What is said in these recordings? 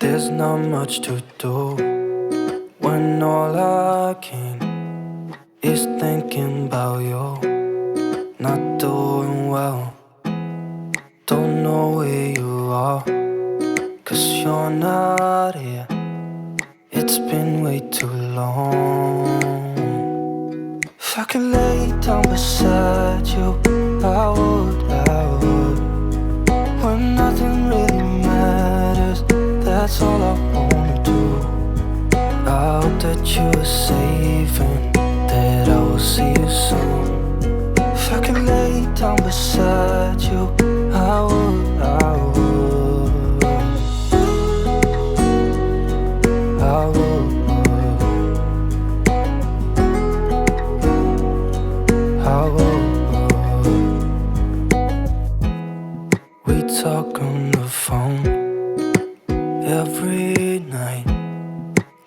There's not much to do when all I can is thinking about you. Not doing well, don't know where you are, 'cause you're not here. It's been way too long. If I could lay down beside you, I would. When nothing really matters, that's all I wanna do. I hope that you are safe and that I will see you soon. If I could lay down beside you, I would. I would. We talk on the phone every night.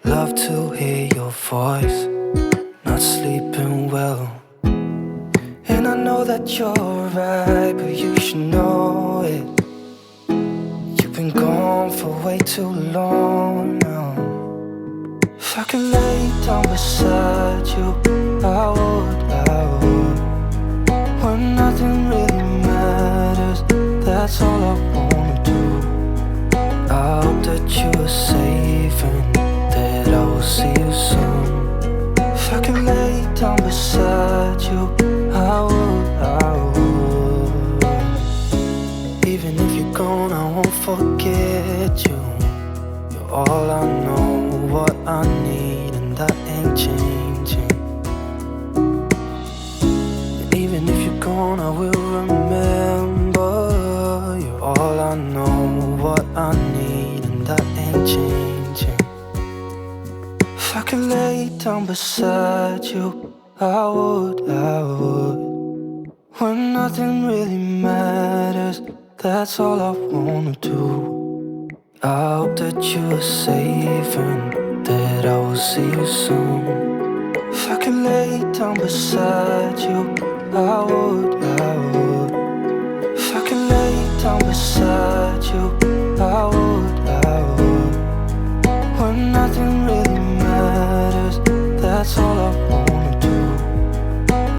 Love to hear your voice. Not sleeping well, and I know that you're right, but you should know it. You've been gone for way too long now. If I could lay down beside you, I would. When nothing really matters, that's all I wanna do. I hope that you are safe and that I will see you soon. If I could lay down beside you, I would. Even if you're gone, I won't forget you. You're all I know, what I need, and that ain't changing. And even if you're gone, I will remember. You're all I know, what I need, and that ain't changing. If I could lay down beside you, I would. When nothing really matters, that's all I wanna do. I hope that you are safe and that I will see you soon. If I could lay down beside you, I would. If I could lay down beside you, I would. When nothing really matters, that's all I want.